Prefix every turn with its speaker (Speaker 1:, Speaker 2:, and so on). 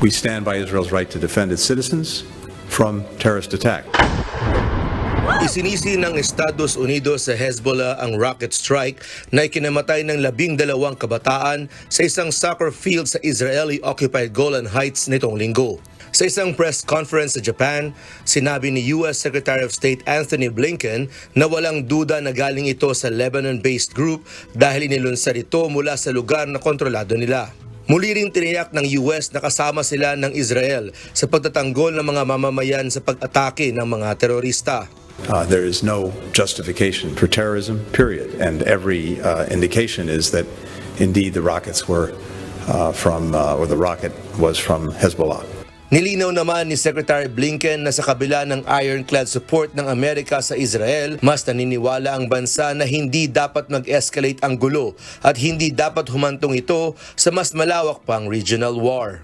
Speaker 1: We stand by Israel's right to defend its citizens from terrorist attack.
Speaker 2: Isinisi ng Estados Unidos sa Hezbollah ang rocket strike na ikinamatay ng 12 kabataan sa isang soccer field sa Israeli-occupied Golan Heights nitong linggo. Sa isang press conference sa Japan, sinabi ni U.S. Secretary of State Anthony Blinken na walang duda na galing ito sa Lebanon-based group dahil inilunsad ito mula sa lugar na kontrolado nila. Muli ring tiniyak ng US na kasama sila ng Israel sa pagtatanggol ng mga mamamayan sa pag-atake ng mga terorista.
Speaker 1: There is no justification for terrorism, period. And every indication is that indeed the rockets were or the rocket was from Hezbollah.
Speaker 2: Nilinaw naman ni Secretary Blinken na sa kabila ng ironclad support ng Amerika sa Israel, mas naniniwala ang bansa na hindi dapat mag-escalate ang gulo at hindi dapat humantong ito sa mas malawak pang regional war.